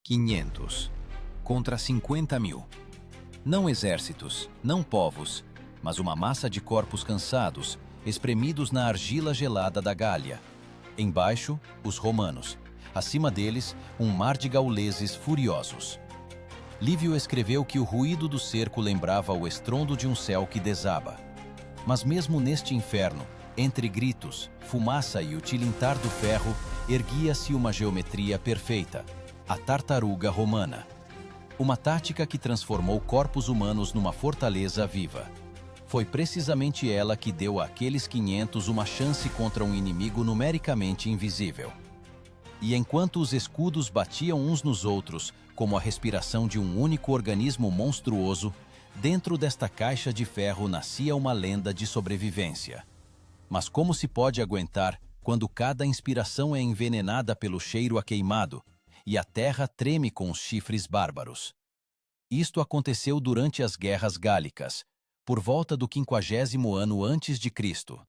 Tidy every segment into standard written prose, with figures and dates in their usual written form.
500 contra 50.000. Não exércitos, não povos, mas uma massa de corpos cansados, espremidos na argila gelada da Gália. Embaixo, os romanos. Acima deles, um mar de gauleses furiosos. Lívio escreveu que o ruído do cerco lembrava o estrondo de um céu que desaba. Mas mesmo neste inferno, entre gritos, fumaça e o tilintar do ferro, erguia-se uma geometria perfeita, a tartaruga romana. Uma tática que transformou corpos humanos numa fortaleza viva. Foi precisamente ela que deu àqueles 500 uma chance contra um inimigo numericamente invisível. E enquanto os escudos batiam uns nos outros, como a respiração de um único organismo monstruoso, dentro desta caixa de ferro nascia uma lenda de sobrevivência. Mas como se pode aguentar quando cada inspiração é envenenada pelo cheiro a queimado e a terra treme com os chifres bárbaros? Isto aconteceu durante as guerras gálicas, por volta do 50º ano antes de Cristo.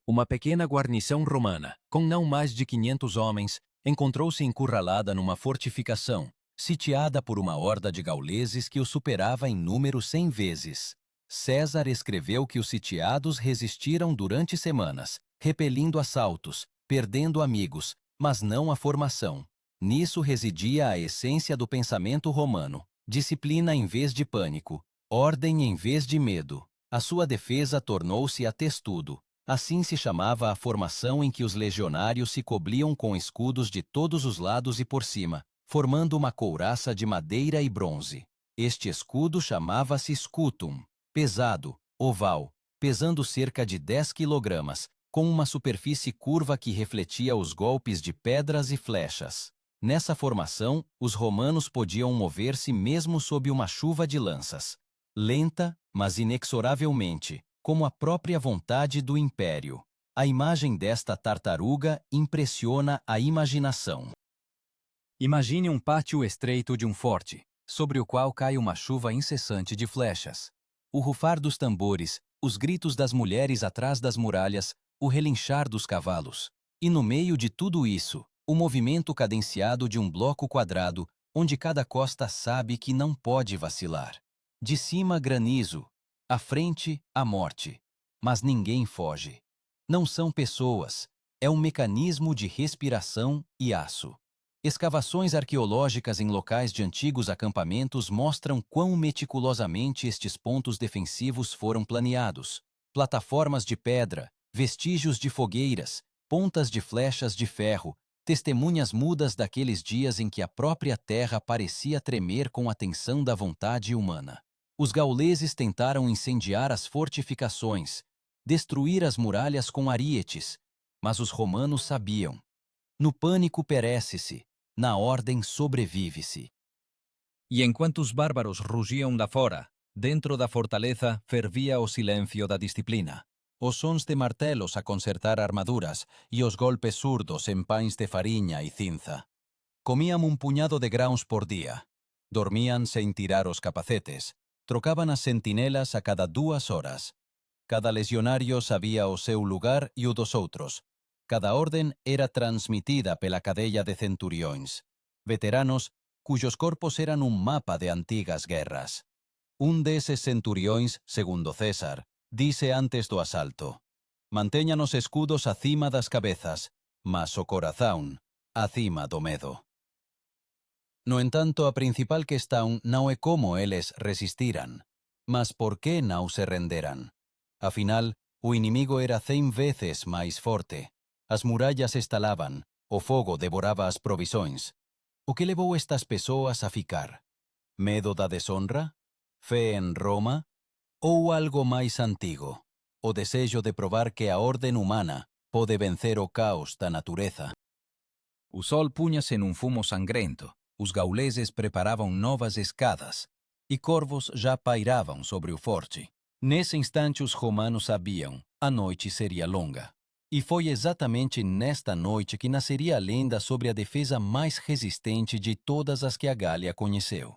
Uma pequena guarnição romana, com não mais de 500 homens, encontrou-se encurralada numa fortificação, sitiada por uma horda de gauleses que o superava em número 100 vezes. César escreveu que os sitiados resistiram durante semanas, repelindo assaltos, perdendo amigos, mas não a formação. Nisso residia a essência do pensamento romano: disciplina em vez de pânico, ordem em vez de medo. A sua defesa tornou-se a testudo. Assim se chamava a formação em que os legionários se cobriam com escudos de todos os lados e por cima, formando uma couraça de madeira e bronze. Este escudo chamava-se scutum, pesado, oval, pesando cerca de 10 quilogramas, com uma superfície curva que refletia os golpes de pedras e flechas. Nessa formação, os romanos podiam mover-se mesmo sob uma chuva de lanças. Lenta, mas inexoravelmente, como a própria vontade do império. A imagem desta tartaruga impressiona a imaginação. Imagine um pátio estreito de um forte, sobre o qual cai uma chuva incessante de flechas. O rufar dos tambores, os gritos das mulheres atrás das muralhas, o relinchar dos cavalos. E no meio de tudo isso, o movimento cadenciado de um bloco quadrado, onde cada costa sabe que não pode vacilar. De cima, granizo. À frente, a morte. Mas ninguém foge. Não são pessoas. É um mecanismo de respiração e aço. Escavações arqueológicas em locais de antigos acampamentos mostram quão meticulosamente estes pontos defensivos foram planeados. Plataformas de pedra, vestígios de fogueiras, pontas de flechas de ferro, testemunhas mudas daqueles dias em que a própria terra parecia tremer com a tensão da vontade humana. Os gauleses tentaram incendiar as fortificações, destruir as muralhas com arietes, mas os romanos sabiam. No pânico perece-se, na ordem sobrevive-se. E enquanto os bárbaros rugiam lá fora, dentro da fortaleza fervia o silêncio da disciplina. Os sons de martelos a consertar armaduras e os golpes surdos en pães de farinha e cinza. Comían un puñado de grãos por día. Dormían sem tirar os capacetes. Trocaban as sentinelas a cada 2 horas. Cada lesionario sabía o seu lugar e o dos outros. Cada orden era transmitida pela cadeia de centuriões. Veteranos cuyos corpos eran un mapa de antigas guerras. Un deses centuriões, segundo César, dice antes do asalto: manteñan os escudos acima das cabezas, mas o corazón acima do medo. No entanto, a principal questão não é como eles resistiran, mas por que não se renderan. Afinal, o inimigo era 100 veces máis forte. As murallas estalaban, o fogo devoraba as provisões. O que levou estas pessoas a ficar? Medo da deshonra? Fé en Roma? Ou algo máis antigo? O desejo de provar que a orden humana pode vencer o caos da natureza. O sol punha-se num fumo sangrento. Os gauleses preparavam novas escadas, e corvos já pairavam sobre o forte. Nesse instante os romanos sabiam, a noite seria longa. E foi exatamente nesta noite que nasceria a lenda sobre a defesa mais resistente de todas as que a Gália conheceu.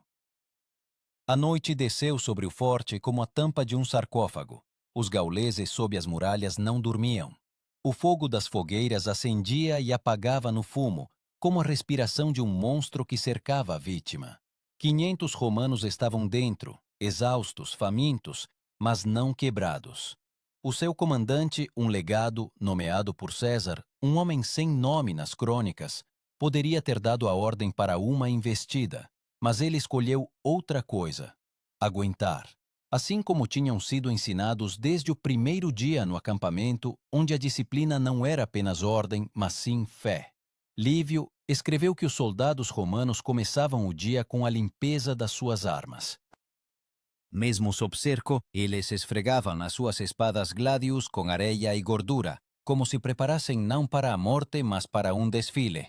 A noite desceu sobre o forte como a tampa de um sarcófago. Os gauleses sob as muralhas não dormiam. O fogo das fogueiras acendia e apagava no fumo, como a respiração de um monstro que cercava a vítima. 500 romanos estavam dentro, exaustos, famintos, mas não quebrados. O seu comandante, um legado nomeado por César, um homem sem nome nas crônicas, poderia ter dado a ordem para uma investida, mas ele escolheu outra coisa: aguentar. Assim como tinham sido ensinados desde o primeiro dia no acampamento, onde a disciplina não era apenas ordem, mas sim fé. Lívio escreveu que os soldados romanos começavam o dia com a limpeza das suas armas. Mesmo sob cerco, eles esfregavam as suas espadas gladius com areia e gordura, como se preparassem não para a morte, mas para um desfile.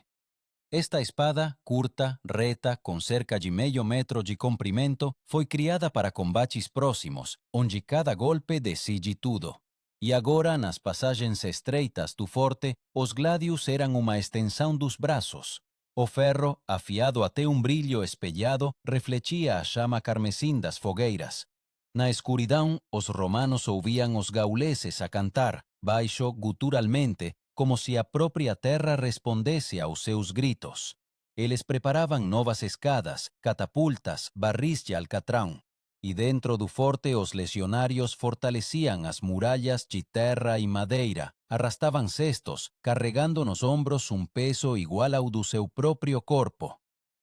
Esta espada, curta, reta, com cerca de meio metro de comprimento, foi criada para combates próximos, onde cada golpe decide tudo. E agora, nas passagens estreitas do forte, os gladius eram uma extensão dos braços. O ferro, afiado até um brilho espelhado, refletia a chama carmesim das fogueiras. Na escuridão, os romanos ouviam os gauleses a cantar, baixo, guturalmente, como se a própria terra respondesse aos seus gritos. Eles preparavam novas escadas, catapultas, barris de alcatrão. E dentro do forte os legionários fortaleciam as muralhas de terra e madeira, arrastavam cestos, carregando nos ombros um peso igual ao do seu próprio corpo.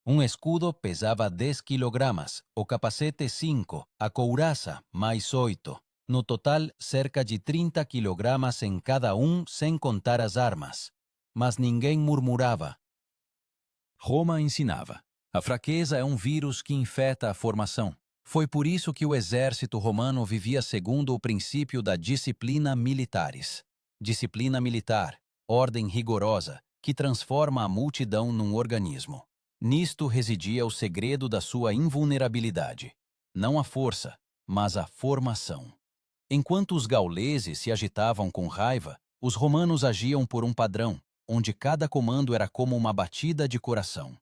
Um escudo pesava 10 quilogramas, o capacete 5, a couraça mais 8. No total, cerca de 30 quilogramas em cada um, sem contar as armas. Mas ninguém murmurava. Roma ensinava: a fraqueza é um vírus que infeta a formação. Foi por isso que o exército romano vivia segundo o princípio da disciplina militaris. Disciplina militar, ordem rigorosa, que transforma a multidão num organismo. Nisto residia o segredo da sua invulnerabilidade. Não a força, mas a formação. Enquanto os gauleses se agitavam com raiva, os romanos agiam por um padrão, onde cada comando era como uma batida de coração.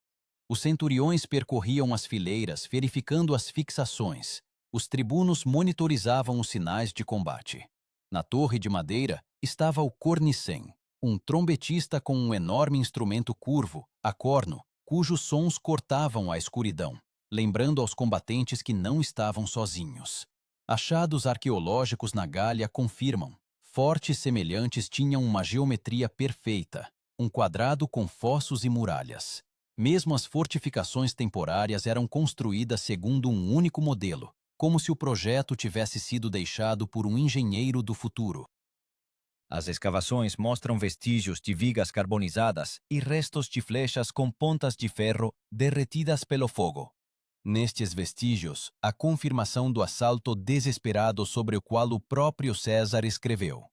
Os centuriões percorriam as fileiras, verificando as fixações. Os tribunos monitorizavam os sinais de combate. Na torre de madeira estava o cornicem, um trombetista com um enorme instrumento curvo, a corno, cujos sons cortavam a escuridão, lembrando aos combatentes que não estavam sozinhos. Achados arqueológicos na Gália confirmam: fortes semelhantes tinham uma geometria perfeita, um quadrado com fossos e muralhas. Mesmo as fortificações temporárias eram construídas segundo um único modelo, como se o projeto tivesse sido deixado por um engenheiro do futuro. As escavações mostram vestígios de vigas carbonizadas e restos de flechas com pontas de ferro derretidas pelo fogo. Nestes vestígios, a confirmação do assalto desesperado sobre o qual o próprio César escreveu.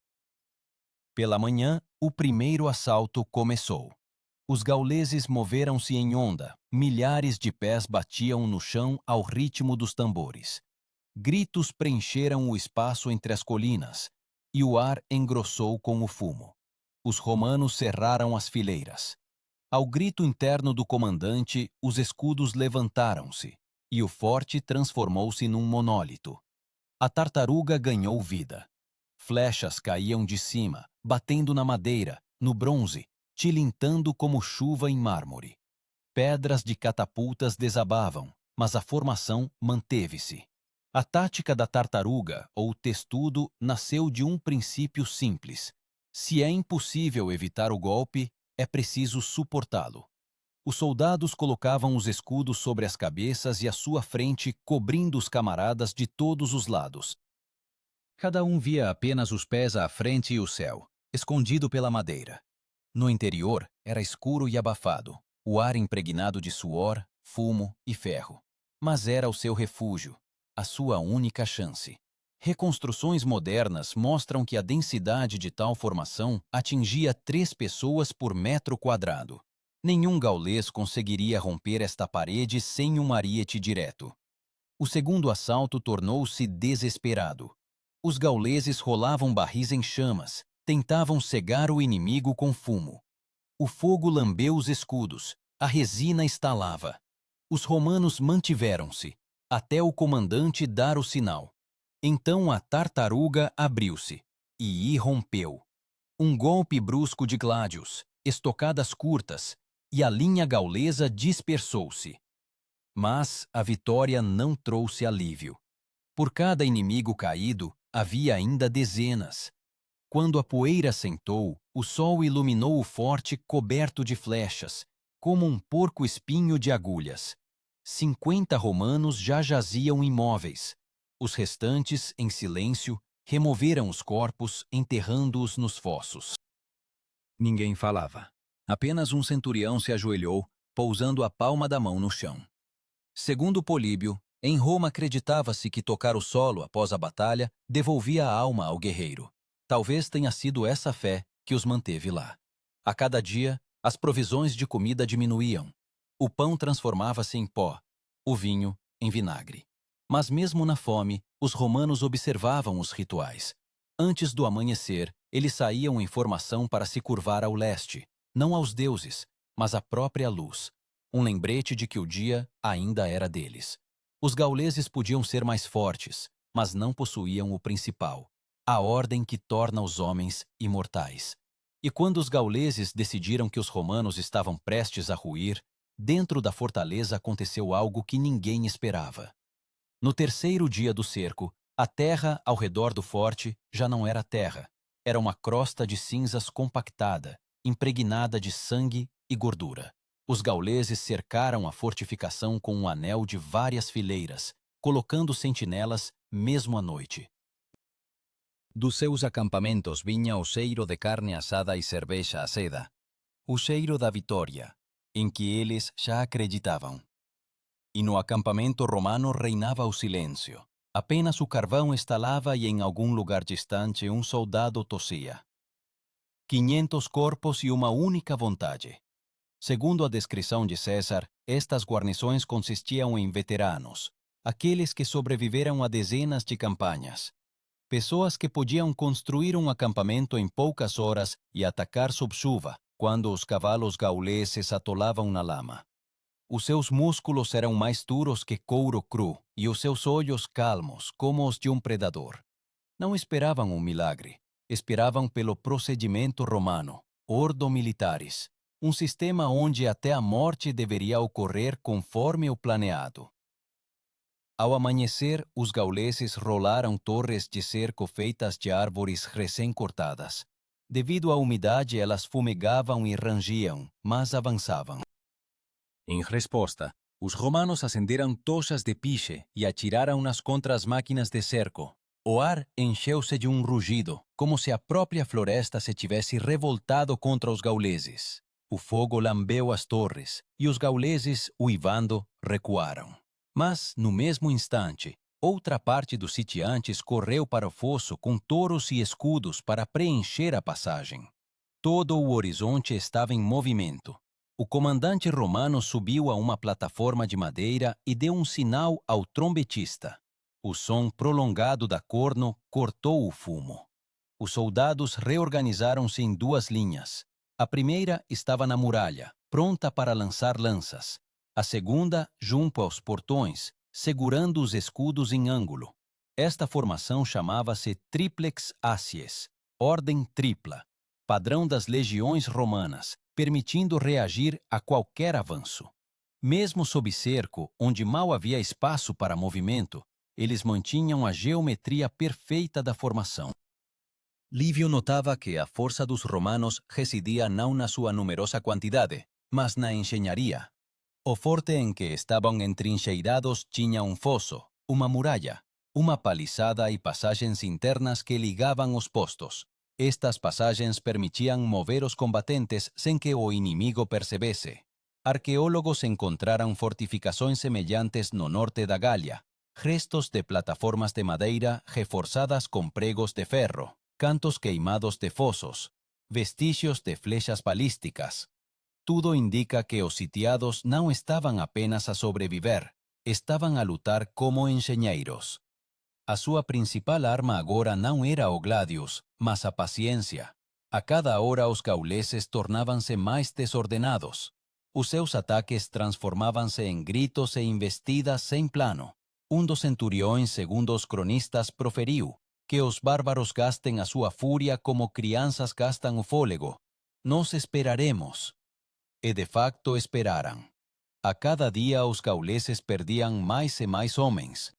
Pela manhã, o primeiro assalto começou. Os gauleses moveram-se em onda, milhares de pés batiam no chão ao ritmo dos tambores. Gritos preencheram o espaço entre as colinas, e o ar engrossou com o fumo. Os romanos cerraram as fileiras. Ao grito interno do comandante, os escudos levantaram-se, e o forte transformou-se num monólito. A tartaruga ganhou vida. Flechas caíam de cima, batendo na madeira, no bronze, tilintando como chuva em mármore. Pedras de catapultas desabavam, mas a formação manteve-se. A tática da tartaruga, ou testudo, nasceu de um princípio simples. Se é impossível evitar o golpe, é preciso suportá-lo. Os soldados colocavam os escudos sobre as cabeças e à sua frente, cobrindo os camaradas de todos os lados. Cada um via apenas os pés à frente e o céu, escondido pela madeira. No interior, era escuro e abafado, o ar impregnado de suor, fumo e ferro. Mas era o seu refúgio, a sua única chance. Reconstruções modernas mostram que a densidade de tal formação atingia 3 pessoas por metro quadrado. Nenhum gaulês conseguiria romper esta parede sem um ariete direto. O segundo assalto tornou-se desesperado. Os gauleses rolavam barris em chamas, tentavam cegar o inimigo com fumo. O fogo lambeu os escudos, a resina estalava. Os romanos mantiveram-se, até o comandante dar o sinal. Então a tartaruga abriu-se e irrompeu. Um golpe brusco de gládios, estocadas curtas, e a linha gaulesa dispersou-se. Mas a vitória não trouxe alívio. Por cada inimigo caído, havia ainda dezenas. Quando a poeira assentou, o sol iluminou o forte coberto de flechas, como um porco-espinho de agulhas. 50 romanos já jaziam imóveis. Os restantes, em silêncio, removeram os corpos, enterrando-os nos fossos. Ninguém falava. Apenas um centurião se ajoelhou, pousando a palma da mão no chão. Segundo Políbio, em Roma acreditava-se que tocar o solo após a batalha devolvia a alma ao guerreiro. Talvez tenha sido essa fé que os manteve lá. A cada dia, as provisões de comida diminuíam. O pão transformava-se em pó, o vinho em vinagre. Mas mesmo na fome, os romanos observavam os rituais. Antes do amanhecer, eles saíam em formação para se curvar ao leste, não aos deuses, mas à própria luz. Um lembrete de que o dia ainda era deles. Os gauleses podiam ser mais fortes, mas não possuíam o principal, a ordem que torna os homens imortais. E quando os gauleses decidiram que os romanos estavam prestes a ruir, dentro da fortaleza aconteceu algo que ninguém esperava. No terceiro dia do cerco, a terra ao redor do forte já não era terra, era uma crosta de cinzas compactada, impregnada de sangue e gordura. Os gauleses cercaram a fortificação com um anel de várias fileiras, colocando sentinelas mesmo à noite. Dos seus acampamentos vinha o cheiro de carne assada e cerveja azeda, o cheiro da vitória, em que eles já acreditavam. E no acampamento romano reinava o silêncio. Apenas o carvão estalava e em algum lugar distante um soldado tossia. 500 corpos e uma única vontade. Segundo a descrição de César, estas guarnições consistiam em veteranos, aqueles que sobreviveram a dezenas de campanhas. Pessoas que podiam construir um acampamento em poucas horas e atacar sob chuva, quando os cavalos gauleses atolavam na lama. Os seus músculos eram mais duros que couro cru e os seus olhos calmos como os de um predador. Não esperavam um milagre, esperavam pelo procedimento romano, ordo militaris, um sistema onde até a morte deveria ocorrer conforme o planeado. Ao amanhecer, os gauleses rolaram torres de cerco feitas de árvores recém-cortadas. Devido à umidade, elas fumegavam e rangiam, mas avançavam. Em resposta, os romanos acenderam tochas de piche e atiraram-nas contra as máquinas de cerco. O ar encheu-se de um rugido, como se a própria floresta se tivesse revoltado contra os gauleses. O fogo lambeu as torres, e os gauleses, uivando, recuaram. Mas, no mesmo instante, outra parte dos sitiantes correu para o fosso com touros e escudos para preencher a passagem. Todo o horizonte estava em movimento. O comandante romano subiu a uma plataforma de madeira e deu um sinal ao trombetista. O som prolongado da corno cortou o fumo. Os soldados reorganizaram-se em duas linhas. A primeira estava na muralha, pronta para lançar lanças. A segunda, junto aos portões, segurando os escudos em ângulo. Esta formação chamava-se Triplex Acies, ordem tripla, padrão das legiões romanas, permitindo reagir a qualquer avanço. Mesmo sob cerco, onde mal havia espaço para movimento, eles mantinham a geometria perfeita da formação. Lívio notava que a força dos romanos residia não na sua numerosa quantidade, mas na engenharia. O forte em que estavam entrincheirados tinha um fosso, uma muralha, uma palizada e passagens internas que ligavam os postos. Estas passagens permitiam mover os combatentes sem que o inimigo percebesse. Arqueólogos encontraram fortificações semelhantes no norte da Gália, restos de plataformas de madeira reforçadas com pregos de ferro, cantos queimados de fossos, vestígios de flechas balísticas. Tudo indica que os sitiados não estavam apenas a sobreviver, estavam a lutar como engenheiros. A sua principal arma agora não era o gladius, mas a paciência. A cada hora os gauleses tornavam-se mais desordenados. Os seus ataques transformavam-se em gritos e investidas sem plano. Um dos centuriões, segundo os cronistas, proferiu: que os bárbaros gastem a sua fúria como crianças gastam o fôlego. Nós esperaremos. E de facto esperaram. A cada dia os gauleses perdiam mais e mais homens.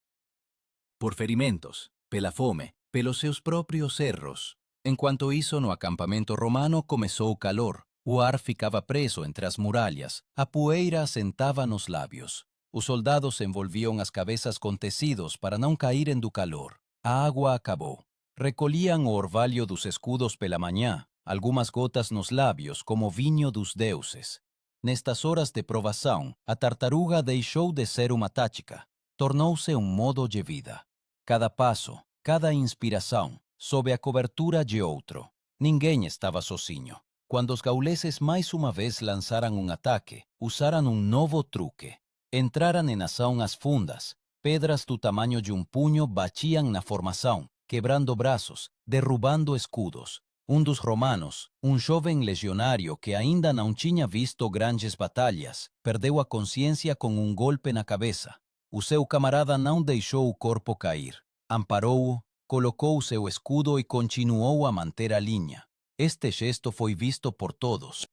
Por ferimentos, pela fome, pelos seus próprios erros. Enquanto isso, no acampamento romano começou o calor. O ar ficava preso entre as muralhas. A poeira assentava nos lábios. Os soldados envolviam as cabeças com tecidos para não caírem do calor. A água acabou. Recolhiam o orvalho dos escudos pela manhã, algumas gotas nos lábios como vinho dos deuses. Nestas horas de provação, a tartaruga deixou de ser uma tática. Tornou-se um modo de vida. Cada passo, cada inspiração, sob a cobertura de outro. Ninguém estava sozinho. Quando os gauleses mais uma vez lançaram um ataque, usaram um novo truque. Entraram em ação às fundas. Pedras do tamanho de um punho batiam na formação, quebrando braços, derrubando escudos. Um dos romanos, um jovem legionário que ainda não tinha visto grandes batalhas, perdeu a consciência com um golpe na cabeça. O seu camarada não deixou o corpo cair. Amparou-o, colocou seu escudo e continuou a manter a linha. Este gesto foi visto por todos.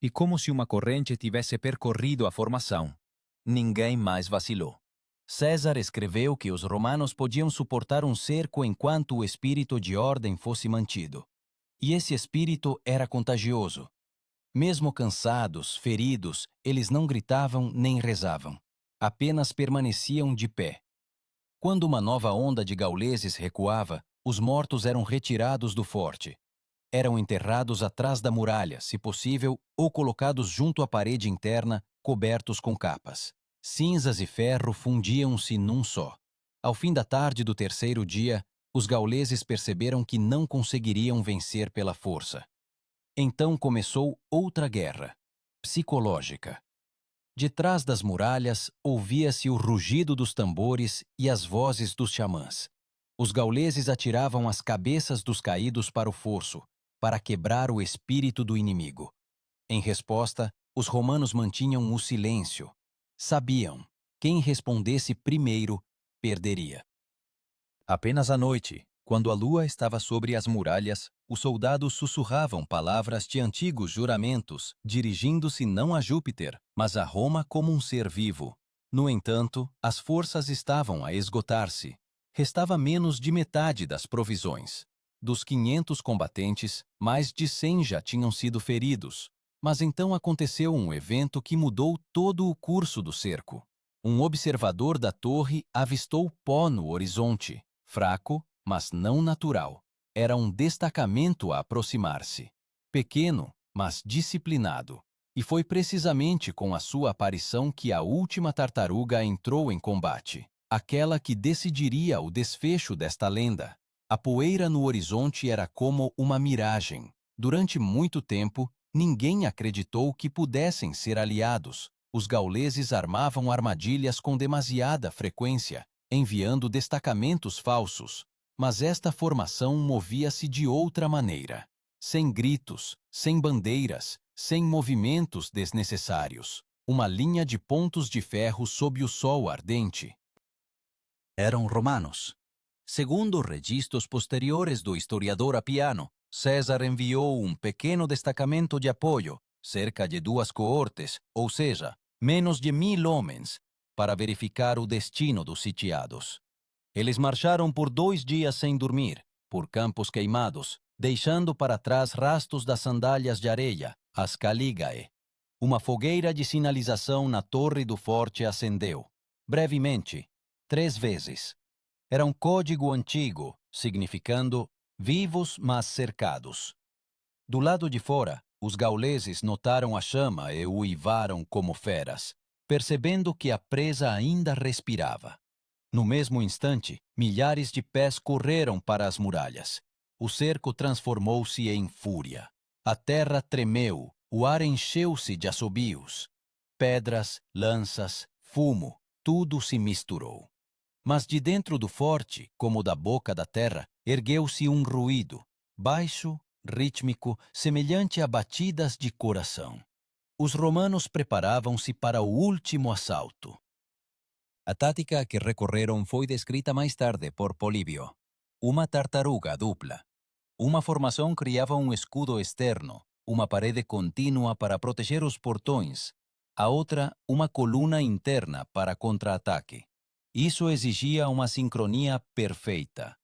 E como se uma corrente tivesse percorrido a formação, ninguém mais vacilou. César escreveu que os romanos podiam suportar um cerco enquanto o espírito de ordem fosse mantido. E esse espírito era contagioso. Mesmo cansados, feridos, eles não gritavam nem rezavam. Apenas permaneciam de pé. Quando uma nova onda de gauleses recuava, os mortos eram retirados do forte. Eram enterrados atrás da muralha, se possível, ou colocados junto à parede interna, cobertos com capas. Cinzas e ferro fundiam-se num só. Ao fim da tarde do terceiro dia, os gauleses perceberam que não conseguiriam vencer pela força. Então começou outra guerra, psicológica. De trás das muralhas, ouvia-se o rugido dos tambores e as vozes dos xamãs. Os gauleses atiravam as cabeças dos caídos para o fosso, para quebrar o espírito do inimigo. Em resposta, os romanos mantinham o silêncio. Sabiam, quem respondesse primeiro, perderia. Apenas à noite, quando a lua estava sobre as muralhas, os soldados sussurravam palavras de antigos juramentos, dirigindo-se não a Júpiter, mas a Roma como um ser vivo. No entanto, as forças estavam a esgotar-se. Restava menos de metade das provisões. Dos 500 combatentes, mais de 100 já tinham sido feridos. Mas então aconteceu um evento que mudou todo o curso do cerco. Um observador da torre avistou pó no horizonte, fraco, mas não natural. Era um destacamento a aproximar-se. Pequeno, mas disciplinado. E foi precisamente com a sua aparição que a última tartaruga entrou em combate. Aquela que decidiria o desfecho desta lenda. A poeira no horizonte era como uma miragem. Durante muito tempo, ninguém acreditou que pudessem ser aliados. Os gauleses armavam armadilhas com demasiada frequência, enviando destacamentos falsos. Mas esta formação movia-se de outra maneira. Sem gritos, sem bandeiras, sem movimentos desnecessários. Uma linha de pontos de ferro sob o sol ardente. Eram romanos. Segundo registros posteriores do historiador Apiano, César enviou um pequeno destacamento de apoio, cerca de 2 cohortes, ou seja, menos de 1000 homens, para verificar o destino dos sitiados. Eles marcharam por 2 dias sem dormir, por campos queimados, deixando para trás rastros das sandálias de areia, as caligae. Uma fogueira de sinalização na torre do forte acendeu, brevemente, 3 vezes. Era um código antigo, significando vivos mas cercados. Do lado de fora, os gauleses notaram a chama e uivaram como feras, percebendo que a presa ainda respirava. No mesmo instante, milhares de pés correram para as muralhas. O cerco transformou-se em fúria. A terra tremeu, o ar encheu-se de assobios. Pedras, lanças, fumo, tudo se misturou. Mas de dentro do forte, como da boca da terra, ergueu-se um ruído, baixo, rítmico, semelhante a batidas de coração. Os romanos preparavam-se para o último assalto. A tática que recorreram foi descrita mais tarde por Políbio. Uma tartaruga dupla. Uma formação criava um escudo externo, uma parede contínua para proteger os portões, a outra uma coluna interna para contra-ataque. Isso exigia uma sincronia perfeita.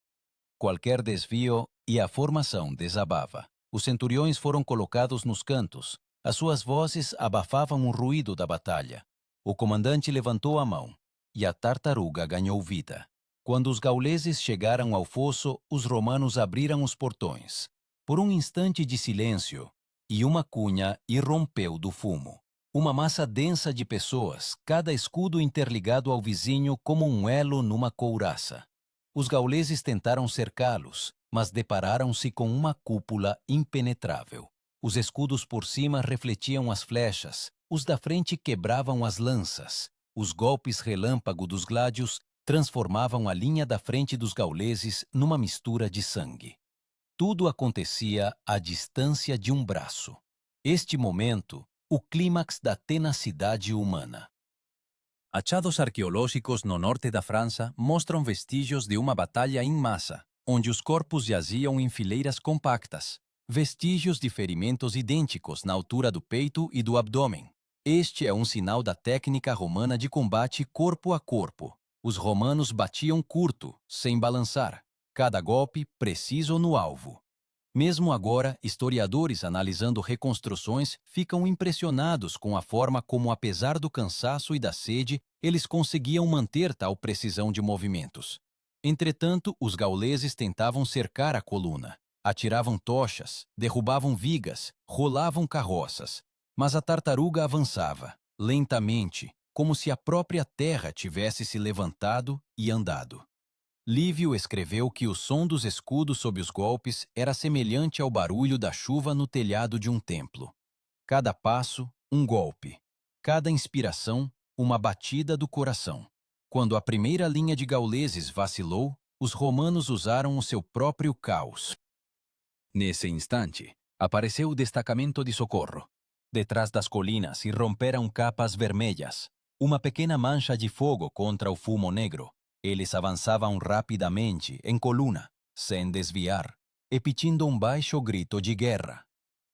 Qualquer desvio e a formação desabava. Os centuriões foram colocados nos cantos. As suas vozes abafavam o ruído da batalha. O comandante levantou a mão e a tartaruga ganhou vida. Quando os gauleses chegaram ao fosso, os romanos abriram os portões. Por um instante de silêncio, e uma cunha irrompeu do fumo. Uma massa densa de pessoas, cada escudo interligado ao vizinho como um elo numa couraça. Os gauleses tentaram cercá-los, mas depararam-se com uma cúpula impenetrável. Os escudos por cima refletiam as flechas, os da frente quebravam as lanças. Os golpes relâmpago dos gládios transformavam a linha da frente dos gauleses numa mistura de sangue. Tudo acontecia à distância de um braço. Este momento, o clímax da tenacidade humana. Achados arqueológicos no norte da França mostram vestígios de uma batalha em massa, onde os corpos jaziam em fileiras compactas, vestígios de ferimentos idênticos na altura do peito e do abdômen. Este é um sinal da técnica romana de combate corpo a corpo. Os romanos batiam curto, sem balançar, cada golpe preciso no alvo. Mesmo agora, historiadores analisando reconstruções ficam impressionados com a forma como, apesar do cansaço e da sede, eles conseguiam manter tal precisão de movimentos. Entretanto, os gauleses tentavam cercar a coluna. Atiravam tochas, derrubavam vigas, rolavam carroças. Mas a tartaruga avançava, lentamente, como se a própria terra tivesse se levantado e andado. Lívio escreveu que o som dos escudos sob os golpes era semelhante ao barulho da chuva no telhado de um templo. Cada passo, um golpe. Cada inspiração, uma batida do coração. Quando a primeira linha de gauleses vacilou, os romanos usaram o seu próprio caos. Nesse instante, apareceu o destacamento de socorro. Detrás das colinas irromperam capas vermelhas, uma pequena mancha de fogo contra o fumo negro. Eles avançavam rapidamente, em coluna, sem desviar, emitindo um baixo grito de guerra.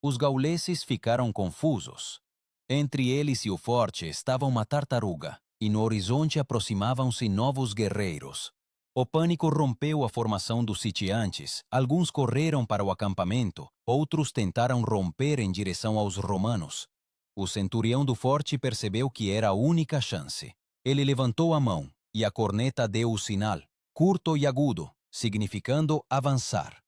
Os gauleses ficaram confusos. Entre eles e o forte estava uma tartaruga, e no horizonte aproximavam-se novos guerreiros. O pânico rompeu a formação dos sitiantes. Alguns correram para o acampamento, outros tentaram romper em direção aos romanos. O centurião do forte percebeu que era a única chance. Ele levantou a mão, e a corneta deu o sinal, curto e agudo, significando avançar.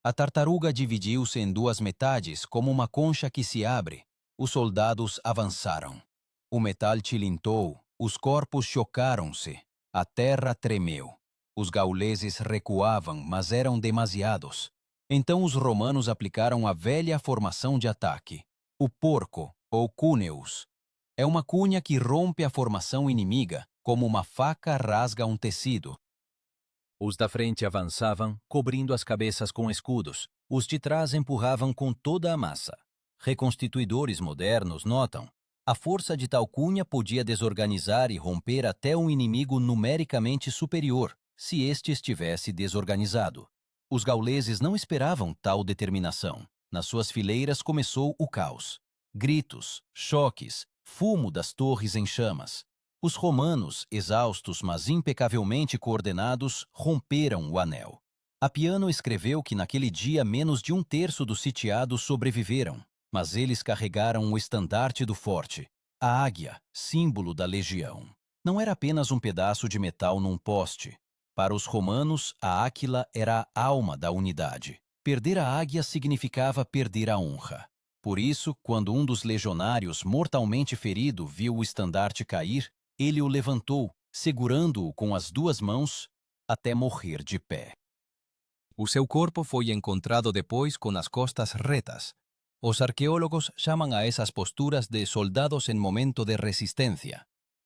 A tartaruga dividiu-se em duas metades como uma concha que se abre. Os soldados avançaram. O metal tilintou, os corpos chocaram-se, a terra tremeu. Os gauleses recuavam, mas eram demasiados. Então os romanos aplicaram a velha formação de ataque, o porco, ou cúneus. É uma cunha que rompe a formação inimiga, como uma faca rasga um tecido. Os da frente avançavam, cobrindo as cabeças com escudos. Os de trás empurravam com toda a massa. Reconstituidores modernos notam: a força de tal cunha podia desorganizar e romper até um inimigo numericamente superior, se este estivesse desorganizado. Os gauleses não esperavam tal determinação. Nas suas fileiras começou o caos. Gritos, choques, fumo das torres em chamas. Os romanos, exaustos mas impecavelmente coordenados, romperam o anel. Apiano escreveu que naquele dia menos de um terço dos sitiados sobreviveram, mas eles carregaram o estandarte do forte, a águia, símbolo da legião. Não era apenas um pedaço de metal num poste. Para os romanos, a áquila era a alma da unidade. Perder a águia significava perder a honra. Por isso, quando um dos legionários, mortalmente ferido, viu o estandarte cair, ele o levantou, segurando-o com as duas mãos, até morrer de pé. O seu corpo foi encontrado depois com as costas retas. Os arqueólogos chamam a essas posturas de soldados em momento de resistência.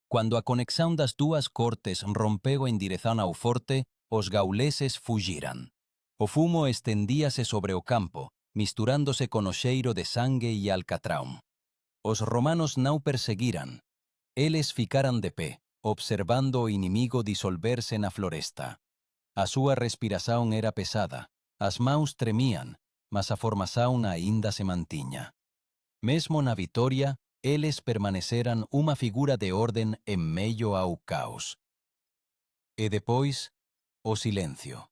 Quando a conexão das duas cortes rompeu em direção ao forte, os gauleses fugiram. O fumo estendía-se sobre o campo, misturándose con o cheiro de sangue e alcatrão. Os romanos não perseguiram. Eles ficaram de pé, observando o inimigo disolver-se na floresta. A sua respiração era pesada, as mãos tremiam, mas a formação ainda se mantinha. Mesmo na vitória, eles permaneceram uma figura de ordem em meio ao caos. E depois, o silêncio.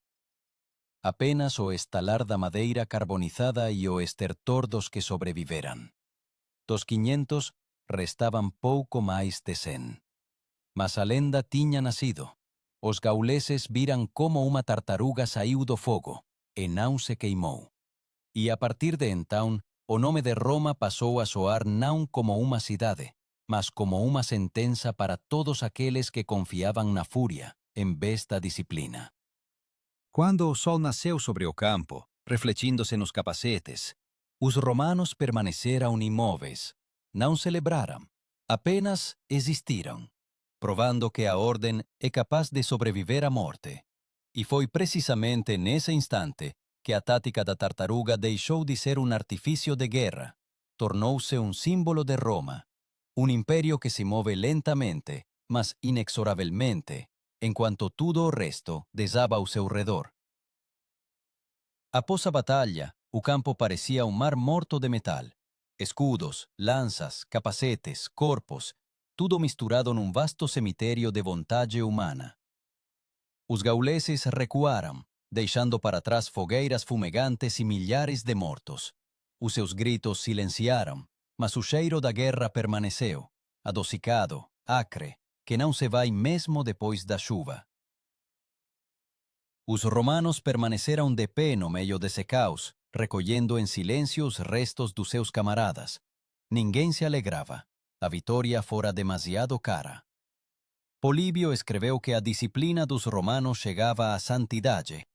Apenas o estalar da madeira carbonizada e o estertor dos que sobreviveram. Dos 500, restavam pouco mais de 100. Mas a lenda tinha nascido. Os gauleses viram como uma tartaruga saiu do fogo e não se queimou. E a partir de então, o nome de Roma passou a soar não como uma cidade, mas como uma sentença para todos aqueles que confiavam na fúria, em vez da disciplina. Quando o sol nasceu sobre o campo, refletindo-se nos capacetes, os romanos permaneceram imóveis. Não celebraram, apenas existiram, provando que a ordem é capaz de sobreviver à morte. E foi precisamente nesse instante que a tática da tartaruga deixou de ser um artifício de guerra, tornou-se um símbolo de Roma, um império que se move lentamente, mas inexoravelmente, enquanto tudo o resto desaba ao seu redor. Após a batalha, o campo parecia um mar morto de metal. Escudos, lanças, capacetes, corpos, tudo misturado num vasto cemitério de vontade humana. Os gauleses recuaram, deixando para trás fogueiras fumegantes e milhares de mortos. Os seus gritos silenciaram, mas o cheiro da guerra permaneceu, adocicado, acre, que não se vai mesmo depois da chuva. Os romanos permaneceram de pé no meio desse caos, recolhendo em silêncio os restos dos seus camaradas. Ninguém se alegrava. A vitória fora demasiado cara. Políbio escreveu que a disciplina dos romanos chegava à santidade.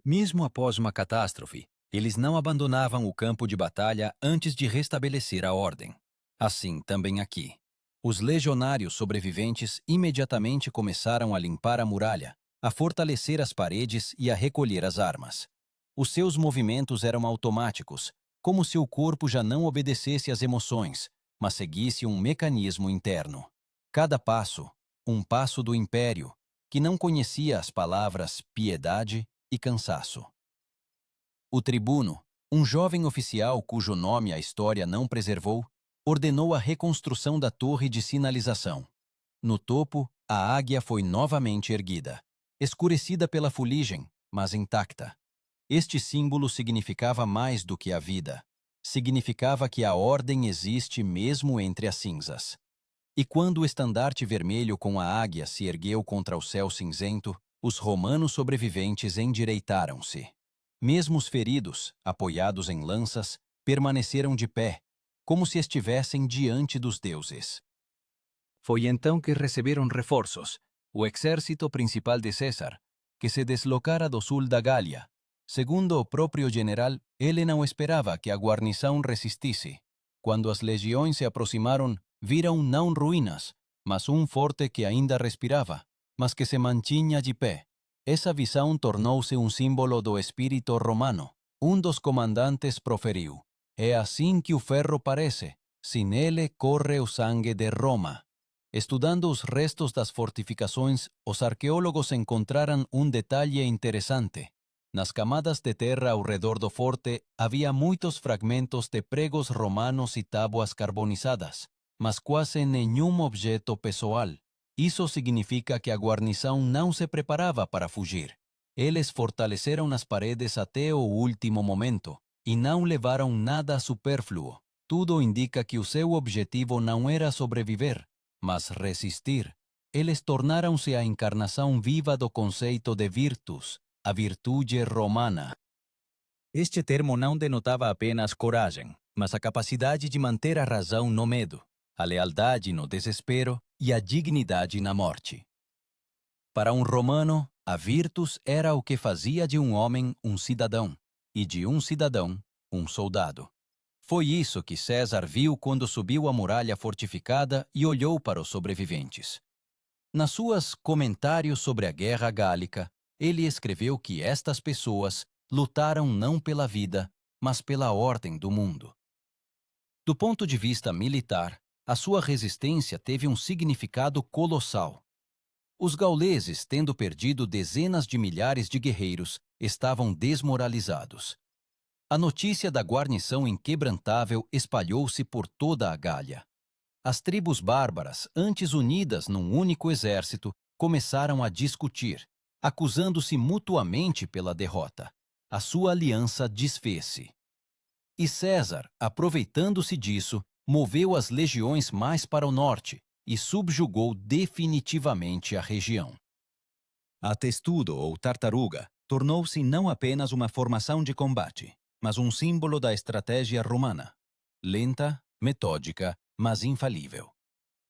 Mesmo após uma catástrofe, eles não abandonavam o campo de batalha antes de restabelecer a ordem. Assim também aqui. Os legionários sobreviventes imediatamente começaram a limpar a muralha, a fortalecer as paredes e a recolher as armas. Os seus movimentos eram automáticos, como se o corpo já não obedecesse às emoções, mas seguisse um mecanismo interno. Cada passo, um passo do império, que não conhecia as palavras piedade e cansaço. O tribuno, um jovem oficial cujo nome a história não preservou, ordenou a reconstrução da torre de sinalização. No topo, a águia foi novamente erguida, escurecida pela fuligem, mas intacta. Este símbolo significava mais do que a vida. Significava que a ordem existe mesmo entre as cinzas. E quando o estandarte vermelho com a águia se ergueu contra o céu cinzento, os romanos sobreviventes endireitaram-se. Mesmo os feridos, apoiados em lanças, permaneceram de pé, como se estivessem diante dos deuses. Foi então que receberam reforços, o exército principal de César, que se deslocara do sul da Gália. Segundo o próprio general, ele não esperava que a guarnição resistisse. Quando as legiões se aproximaram, viram não ruínas, mas um forte que ainda respirava, mas que se mantinha de pé. Essa visão tornou-se um símbolo do espírito romano. Um dos comandantes proferiu: "É assim que o ferro parece, se nele corre o sangue de Roma." Estudando os restos das fortificações, os arqueólogos encontraram um detalhe interessante. Nas camadas de terra ao redor do forte havia muitos fragmentos de pregos romanos e tábuas carbonizadas, mas quase nenhum objeto pessoal. Isso significa que a guarnição não se preparava para fugir. Eles fortaleceram as paredes até o último momento e não levaram nada supérfluo. Tudo indica que o seu objetivo não era sobreviver, mas resistir. Eles tornaram-se a encarnação viva do conceito de virtus, a virtude romana. Este termo não denotava apenas coragem, mas a capacidade de manter a razão no medo, a lealdade no desespero e a dignidade na morte. Para um romano, a virtus era o que fazia de um homem um cidadão, e de um cidadão um soldado. Foi isso que César viu quando subiu a muralha fortificada e olhou para os sobreviventes. Nas suas Comentários sobre a Guerra Gálica, ele escreveu que estas pessoas lutaram não pela vida, mas pela ordem do mundo. Do ponto de vista militar, a sua resistência teve um significado colossal. Os gauleses, tendo perdido dezenas de milhares de guerreiros, estavam desmoralizados. A notícia da guarnição inquebrantável espalhou-se por toda a Gália. As tribos bárbaras, antes unidas num único exército, começaram a discutir, acusando-se mutuamente pela derrota. A sua aliança desfez-se. E César, aproveitando-se disso, moveu as legiões mais para o norte e subjugou definitivamente a região. A testudo ou tartaruga tornou-se não apenas uma formação de combate, mas um símbolo da estratégia romana. Lenta, metódica, mas infalível.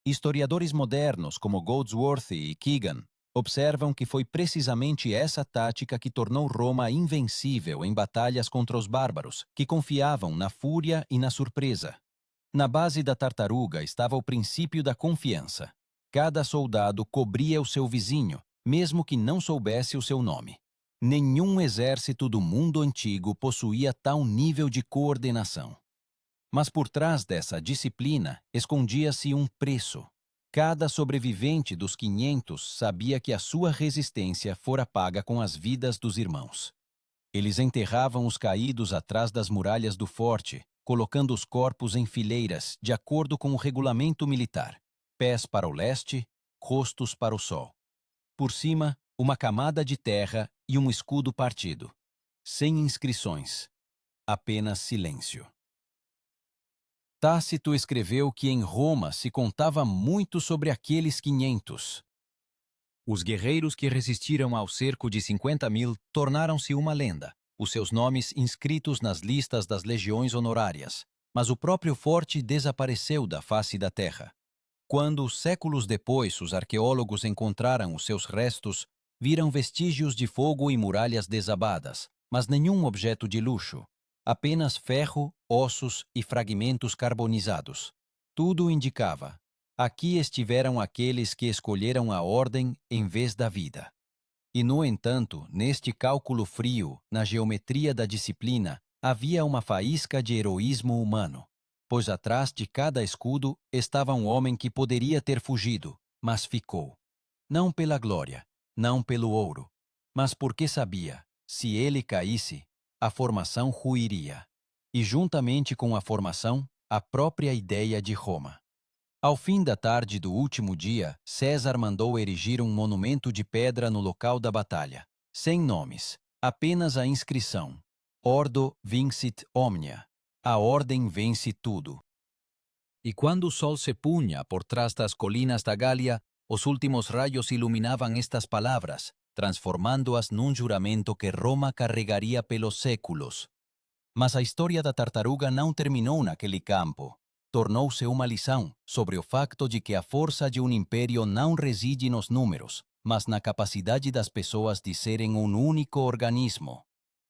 Historiadores modernos como Goldsworthy e Keegan observam que foi precisamente essa tática que tornou Roma invencível em batalhas contra os bárbaros, que confiavam na fúria e na surpresa. Na base da tartaruga estava o princípio da confiança. Cada soldado cobria o seu vizinho, mesmo que não soubesse o seu nome. Nenhum exército do mundo antigo possuía tal nível de coordenação. Mas por trás dessa disciplina escondia-se um preço. Cada sobrevivente dos 500 sabia que a sua resistência fora paga com as vidas dos irmãos. Eles enterravam os caídos atrás das muralhas do forte, colocando os corpos em fileiras, de acordo com o regulamento militar. Pés para o leste, rostos para o sol. Por cima, uma camada de terra e um escudo partido. Sem inscrições. Apenas silêncio. Tácito escreveu que em Roma se contava muito sobre aqueles 500. Os guerreiros que resistiram ao cerco de 50.000 tornaram-se uma lenda, os seus nomes inscritos nas listas das legiões honorárias, mas o próprio forte desapareceu da face da terra. Quando, séculos depois, os arqueólogos encontraram os seus restos, viram vestígios de fogo e muralhas desabadas, mas nenhum objeto de luxo. Apenas ferro, ossos e fragmentos carbonizados. Tudo indicava: aqui estiveram aqueles que escolheram a ordem em vez da vida. E, no entanto, neste cálculo frio, na geometria da disciplina, havia uma faísca de heroísmo humano, pois atrás de cada escudo estava um homem que poderia ter fugido, mas ficou. Não pela glória, não pelo ouro, mas porque sabia, se ele caísse, a formação ruiria. E juntamente com a formação, a própria ideia de Roma. Ao fim da tarde do último dia, César mandou erigir um monumento de pedra no local da batalha, sem nomes, apenas a inscrição: Ordo vincit omnia. A ordem vence tudo. E quando o sol se punha por trás das colinas da Gália, os últimos raios iluminavam estas palavras, transformando-as num juramento que Roma carregaria pelos séculos. Mas a história da tartaruga não terminou naquele campo. Tornou-se uma lição sobre o facto de que a força de um império não reside nos números, mas na capacidade das pessoas de serem um único organismo.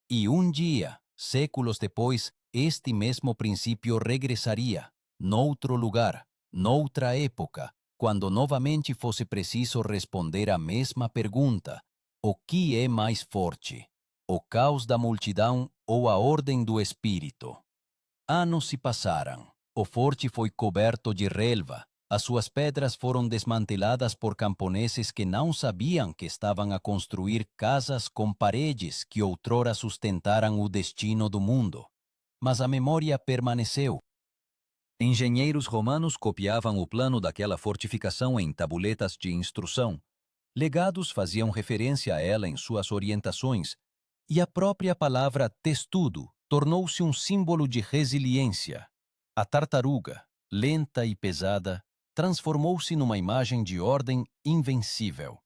E um dia, séculos depois, este mesmo princípio regressaria, noutro lugar, noutra época, quando novamente fosse preciso responder a mesma pergunta: o que é mais forte? O caos da multidão ou a ordem do espírito? Anos se passaram. O forte foi coberto de relva. As suas pedras foram desmanteladas por camponeses que não sabiam que estavam a construir casas com paredes que outrora sustentaram o destino do mundo. Mas a memória permaneceu. Engenheiros romanos copiavam o plano daquela fortificação em tabuletas de instrução. Legados faziam referência a ela em suas orientações, e a própria palavra testudo tornou-se um símbolo de resiliência. A tartaruga, lenta e pesada, transformou-se numa imagem de ordem invencível.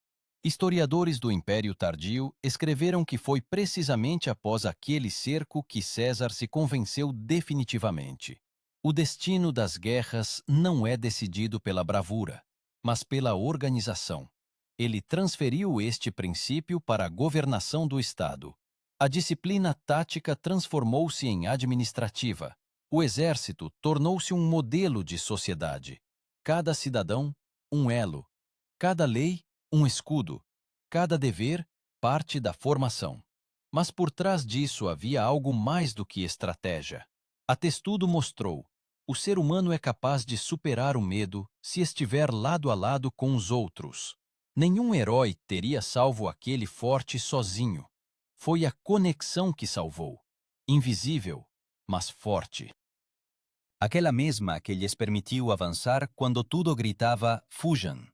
Historiadores do Império Tardio escreveram que foi precisamente após aquele cerco que César se convenceu definitivamente. O destino das guerras não é decidido pela bravura, mas pela organização. Ele transferiu este princípio para a governação do Estado. A disciplina tática transformou-se em administrativa. O exército tornou-se um modelo de sociedade. Cada cidadão, um elo. Cada lei, um escudo. Cada dever, parte da formação. Mas por trás disso havia algo mais do que estratégia. A Testudo mostrou: o ser humano é capaz de superar o medo se estiver lado a lado com os outros. Nenhum herói teria salvo aquele forte sozinho. Foi a conexão que salvou. invisível, mas forte. Aquela mesma que lhes permitiu avançar quando tudo gritava fujam.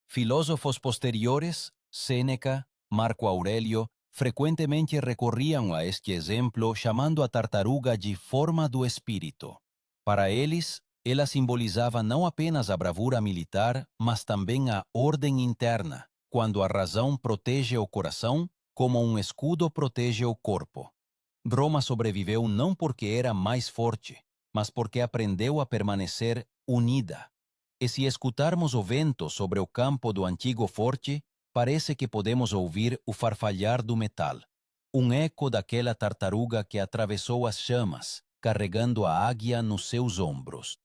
Filósofos posteriores, Sêneca, Marco Aurélio, frequentemente recorriam a este exemplo chamando a tartaruga de forma do espírito. Para eles, ela simbolizava não apenas a bravura militar, mas também a ordem interna, quando a razão protege o coração, como um escudo protege o corpo. Roma sobreviveu não porque era mais forte, mas porque aprendeu a permanecer unida. E se escutarmos o vento sobre o campo do antigo forte, parece que podemos ouvir o farfalhar do metal, um eco daquela tartaruga que atravessou as chamas, carregando a águia nos seus ombros.